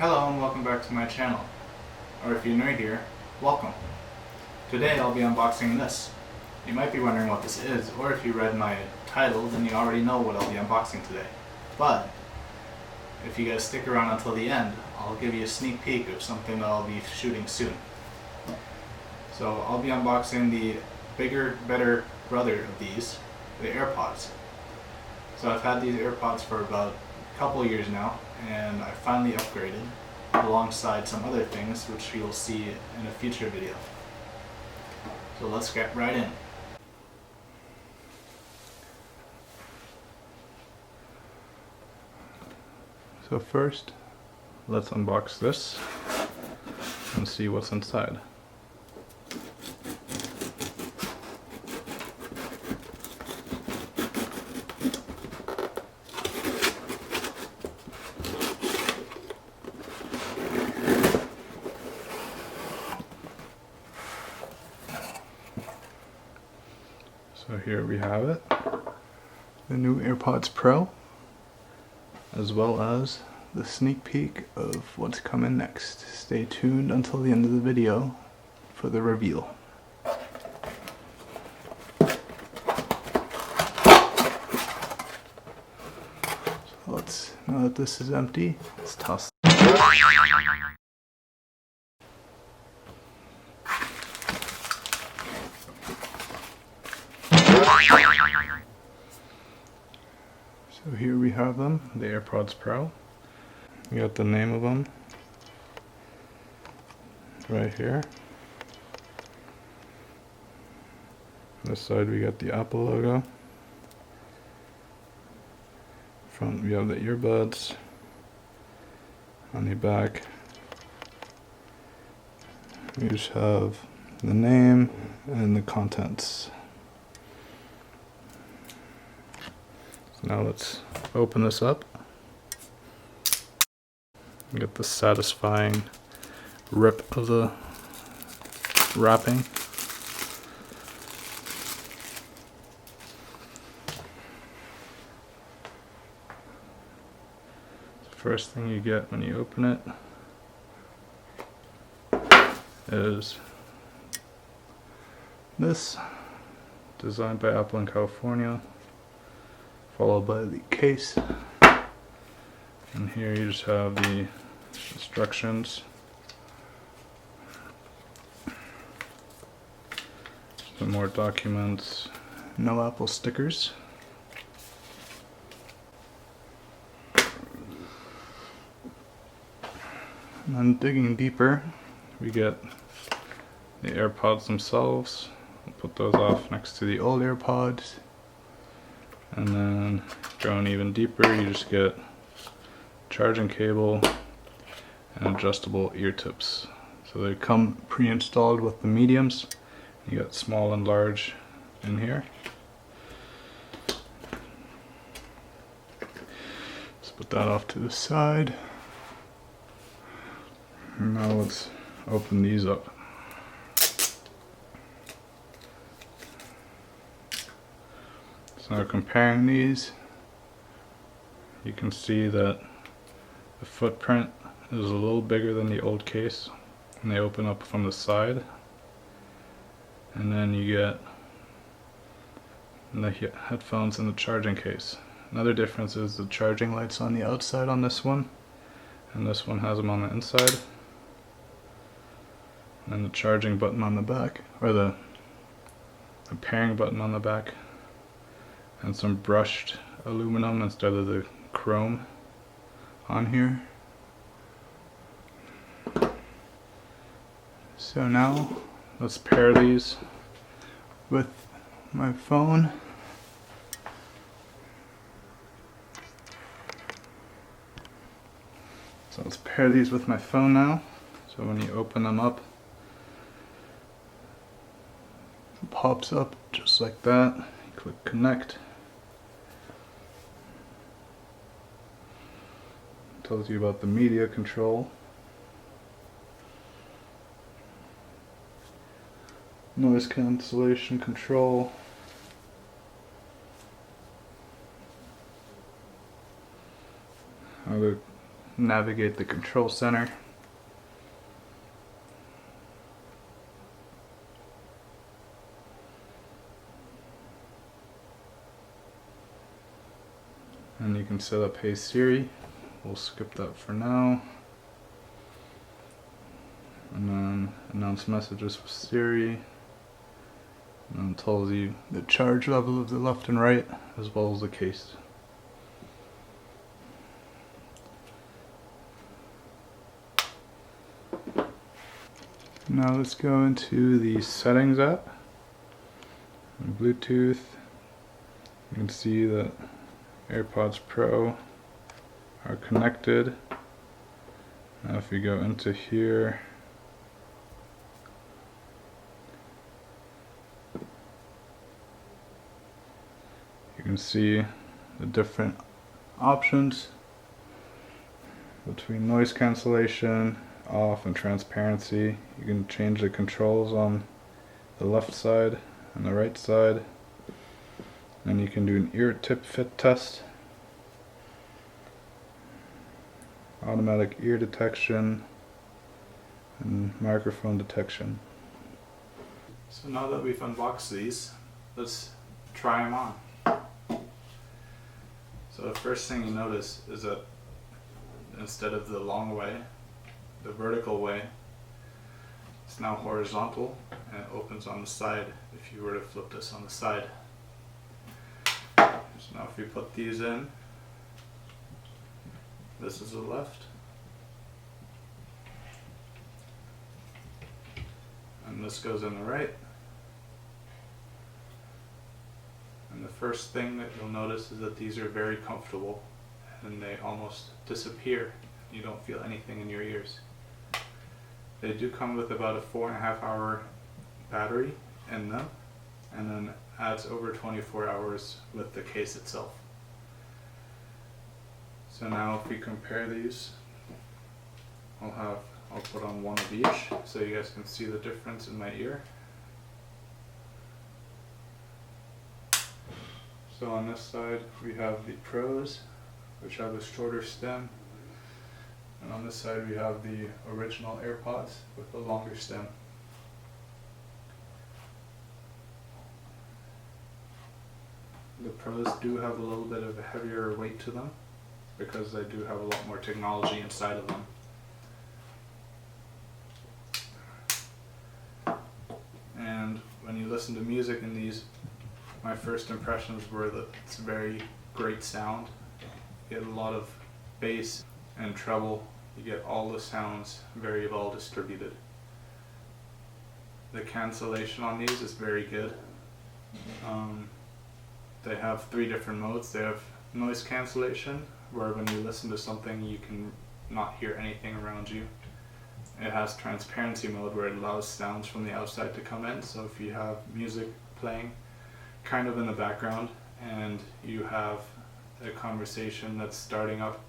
Hello and welcome back to my channel. Or if you're new here, welcome. Today I'll be unboxing this. You might be wondering what this is, or if you read my title, then you already know what I'll be unboxing today. But if you guys stick around until the end, I'll give you a sneak peek of something that I'll be shooting soon. So I'll be unboxing the bigger, better brother of these, the AirPods. So I've had these AirPods for about a couple years now, and I finally upgraded alongside some other things which you'll see in a future video. So let's get right in. So first, let's unbox this and see what's inside. So here we have it, the new AirPods Pro, as well as the sneak peek of what's coming next. Stay tuned until the end of the video for the reveal. So now that this is empty, let's toss. So here we have them, the AirPods Pro. We got the name of them right here. On this side we got the Apple logo. Front we have the earbuds. On the back we just have the name and the contents. So now let's open this up. Get the satisfying rip of the wrapping. The first thing you get when you open it is this, designed by Apple in California, followed by the case. And here you just have the instructions, some more documents, no Apple stickers. And then digging deeper, we get the AirPods themselves. We'll put those off next to the old AirPods. And then going even deeper, you just get charging cable and adjustable ear tips. So they come pre-installed with the mediums. You got small and large in here. Let's put that off to the side. And now let's open these up. So now comparing these, you can see that the footprint is a little bigger than the old case, and they open up from the side. And then you get the headphones in the charging case. Another difference is the charging lights on the outside on this one, and this one has them on the inside. And the charging button on the back, or the pairing button on the back, and some brushed aluminum instead of the chrome on here. So now let's pair these with my phone. So let's pair these with my phone now. So when you open them up, it pops up just like that. You click connect. Tells you about the media control. Noise cancellation control. how to navigate the control center. And you can set up Hey Siri. We'll skip that for now. And then announce messages with Siri. And then it tells you the charge level of the left and right, as well as the case. Now let's go into the settings app. Bluetooth. You can see that AirPods Pro are connected. Now if you go into here, you can see the different options between noise cancellation, off, and transparency. You can change the controls on the left side and the right side. And you can do an ear tip fit test, automatic ear detection, and microphone detection. So now that we've unboxed these, let's try them on. So the first thing you notice is that instead of the long way, the vertical way, it's now horizontal and it opens on the side if you were to flip this on the side. So now if we put these in, this is the left, and this goes in the right. And the first thing that you'll notice is that these are very comfortable and they almost disappear. You don't feel anything in your ears. They do come with about a 4.5 hour battery in them, and then adds over 24 hours with the case itself. So now if we compare these, I'll put on one of each so you guys can see the difference in my ear. So on this side we have the Pros, which have a shorter stem, and on this side we have the original AirPods with the longer stem. The Pros do have a little bit of a heavier weight to them because they do have a lot more technology inside of them. And when you listen to music in these, my first impressions were that it's a very great sound. You get a lot of bass and treble. You get all the sounds very well distributed. The cancellation on these is very good. They have 3 different modes. They have noise cancellation, where when you listen to something you can not hear anything around you. It has transparency mode, where it allows sounds from the outside to come in. So if you have music playing kind of in the background and you have a conversation that's starting up,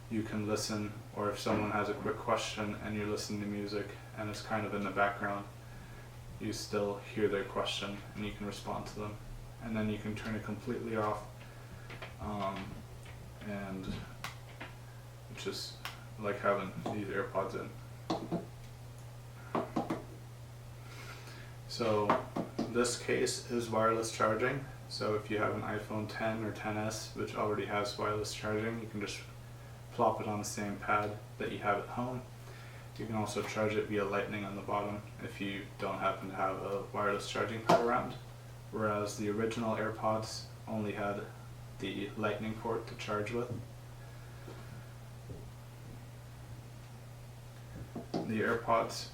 you can listen, or if someone has a quick question and you're listening to music and it's kind of in the background, you still hear their question and you can respond to them. And then you can turn it completely off, and it's just like having these AirPods in. So this case is wireless charging, so if you have an iPhone 10 or 10s which already has wireless charging, you can just plop it on the same pad that you have at home. You can also charge it via lightning on the bottom if you don't happen to have a wireless charging pad around, whereas the original AirPods only had the lightning port to charge with. The AirPods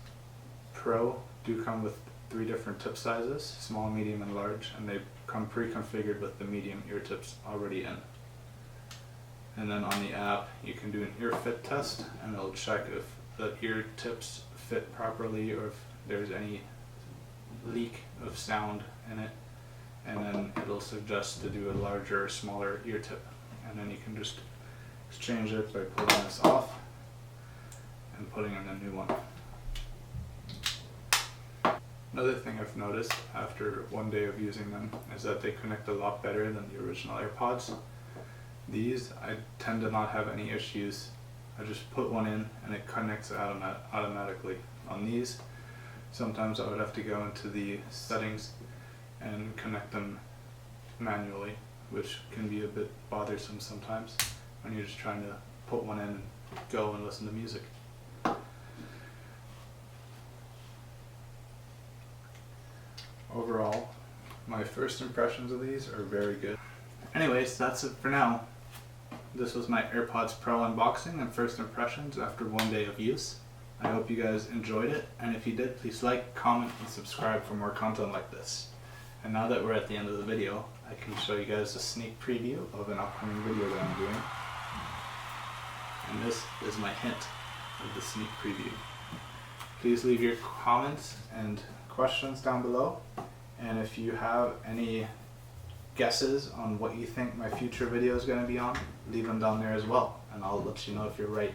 Pro do come with 3 different tip sizes, small, medium, and large, and they come pre-configured with the medium ear tips already in. And then on the app you can do an ear fit test, and it'll check if the ear tips fit properly or if there's any leak of sound in it, and then it'll suggest to do a larger or smaller ear tip, and then you can just change it by pulling this off and putting in a new one. Another thing I've noticed after one day of using them is that they connect a lot better than the original AirPods. These, I tend to not have any issues I just put one in and it connects automatically. On these, sometimes I would have to go into the settings and connect them manually, which can be a bit bothersome sometimes when you're just trying to put one in and go and listen to music. Overall, my first impressions of these are very good. Anyways, that's it for now. This was my AirPods Pro unboxing and first impressions after 1 day of use. I hope you guys enjoyed it, and if you did, please like, comment, and subscribe for more content like this. And now that we're at the end of the video, I can show you guys a sneak preview of an upcoming video that I'm doing. And this is my hint of the sneak preview. Please leave your comments and questions down below, and if you have any guesses on what you think my future video is going to be on, leave them down there as well, and I'll let you know if you're right.